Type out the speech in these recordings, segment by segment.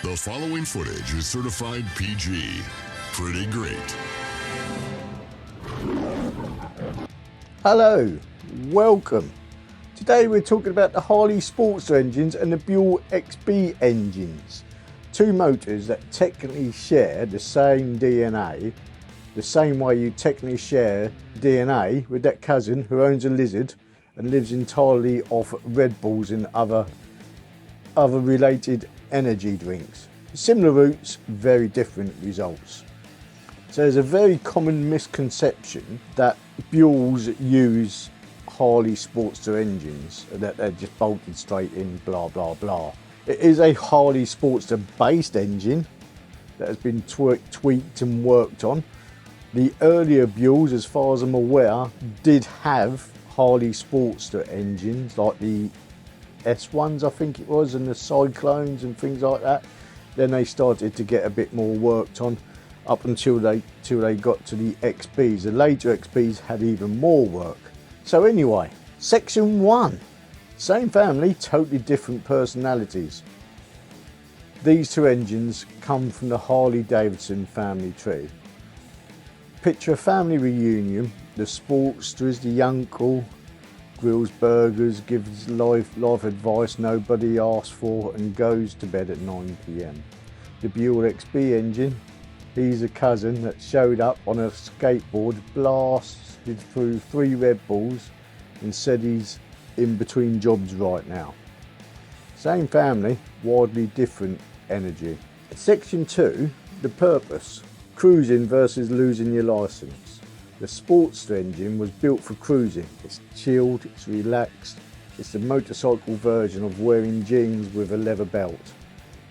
The following footage is certified PG. Pretty great. Hello, welcome. Today we're talking about the Harley Sportster engines and the Buell XB engines. Two motors that technically share the same DNA, the same way you technically share DNA with that cousin who owns a lizard and lives entirely off Red Bulls and other related energy drinks. Similar routes, very different results. So there's a very common misconception that Buells use Harley Sportster engines, that they're just bolted straight in, blah blah blah. It is a Harley Sportster based engine that has been tweaked and worked on. The earlier Buells, as far as I'm aware, did have Harley Sportster engines like the S1s, I think it was, and the Cyclones and things like that. Then they started to get a bit more worked on up until they got to the XBs. The later XBs had even more work. So anyway, section 1. Same family, totally different personalities. These two engines come from the Harley-Davidson family tree. Picture a family reunion. The Sportster is the uncle, grills burgers, gives life advice nobody asks for, and goes to bed at 9 PM. The Buell XB engine, he's a cousin that showed up on a skateboard, blasted through 3 Red Bulls and said he's in between jobs right now. Same family, wildly different energy. Section 2, the purpose. Cruising versus losing your license. The Sportster engine was built for cruising. It's chilled, it's relaxed. It's the motorcycle version of wearing jeans with a leather belt.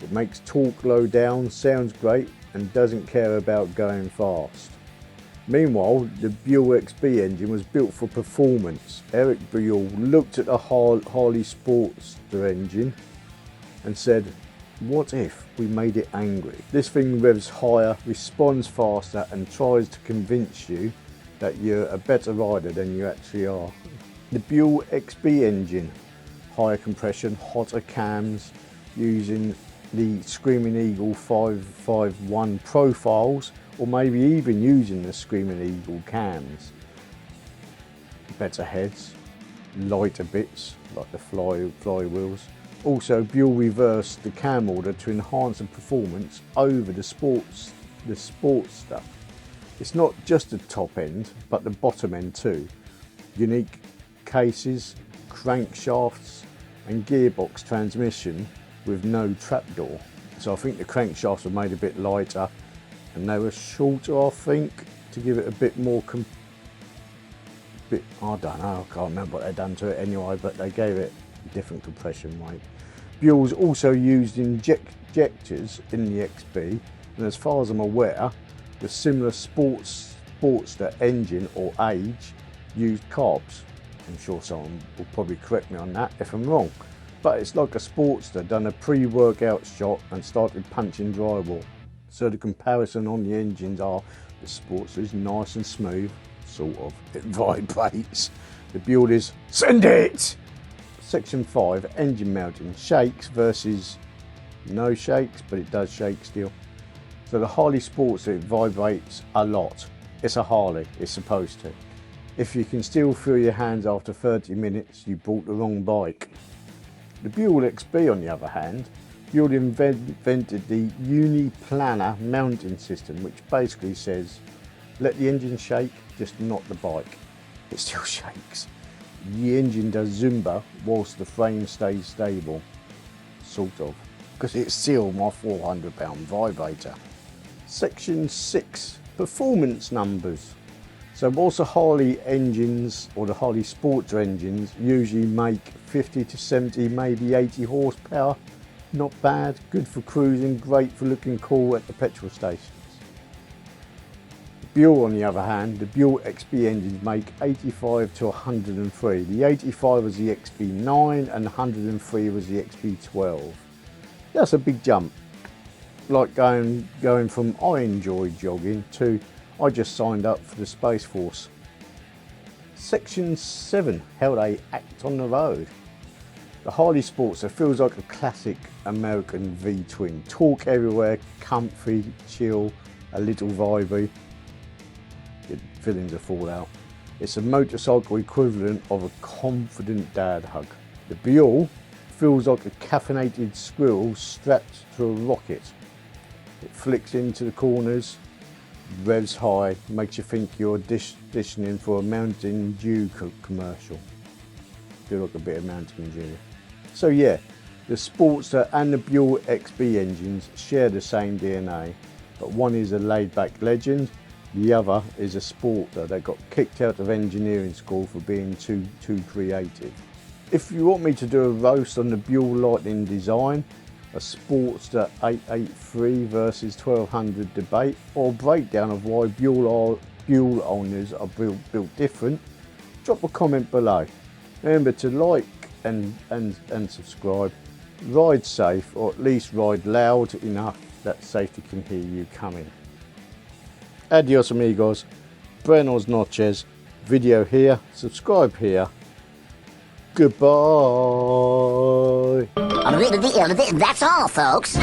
It makes torque low down, sounds great, and doesn't care about going fast. Meanwhile, the Buell XB engine was built for performance. Eric Buell looked at the Harley Sportster engine and said, what if we made it angry? This thing revs higher, responds faster, and tries to convince you that you're a better rider than you actually are. The Buell XB engine, higher compression, hotter cams, using the Screaming Eagle 551 profiles, or maybe even using the Screaming Eagle cams. Better heads, lighter bits like the flywheels. Also, Buell reversed the cam order to enhance the performance over the Sportster. It's not just the top end, but the bottom end too. Unique cases, crankshafts, and gearbox transmission with no trapdoor. So I think the crankshafts were made a bit lighter and they were shorter, I think, to give it a bit more I don't know, I can't remember what they'd done to it anyway, but they gave it a different compression rate. Buell's also used injectors in the XB, and as far as I'm aware, the similar Sportster engine or age used carbs. I'm sure someone will probably correct me on that if I'm wrong, but it's like a Sportster done a pre-workout shot and started punching drywall. So the comparison on the engines are, the Sportster is nice and smooth, sort of, it vibrates. The Buell is, send it! Section 5, engine mounting, shakes versus no shakes, but it does shake still. So the Harley Sportster, it vibrates a lot. It's a Harley, it's supposed to. If you can still feel your hands after 30 minutes, you bought the wrong bike. The Buell XB, on the other hand, Buell invented the uniplanar mounting system, which basically says, let the engine shake, just not the bike. It still shakes. The engine does Zumba whilst the frame stays stable, sort of, because it's still my 400-pound vibrator. Section 6, performance numbers. So whilst the Harley engines, or the Harley Sportster engines, usually make 50 to 70, maybe 80 horsepower, not bad, good for cruising, great for looking cool at the petrol stations. Buell, on the other hand, the Buell XB engines make 85 to 103. The 85 was the XB9 and the 103 was the XB12. That's a big jump. Like going from I enjoy jogging to I just signed up for the Space Force. Section 7, how they act on the road. The Harley Sportster feels like a classic American V-twin. Torque everywhere, comfy, chill, a little vibey. Your feelings are fall out. It's a motorcycle equivalent of a confident dad hug. The Buell feels like a caffeinated squirrel strapped to a rocket. It flicks into the corners, revs high, makes you think you're auditioning for a Mountain Dew commercial. Feel like a bit of Mountain Dew. So yeah, the Sportster and the Buell XB engines share the same DNA, but one is a laid-back legend, the other is a sporter that got kicked out of engineering school for being too creative. If you want me to do a roast on the Buell Lightning design, a Sportster 883 versus 1200 debate, or a breakdown of why Buell owners are built different, drop a comment below. Remember to like and subscribe. Ride safe, or at least ride loud enough that safety can hear you coming. Adios amigos, buenos noches, video here, subscribe here. Goodbye. That's all, folks.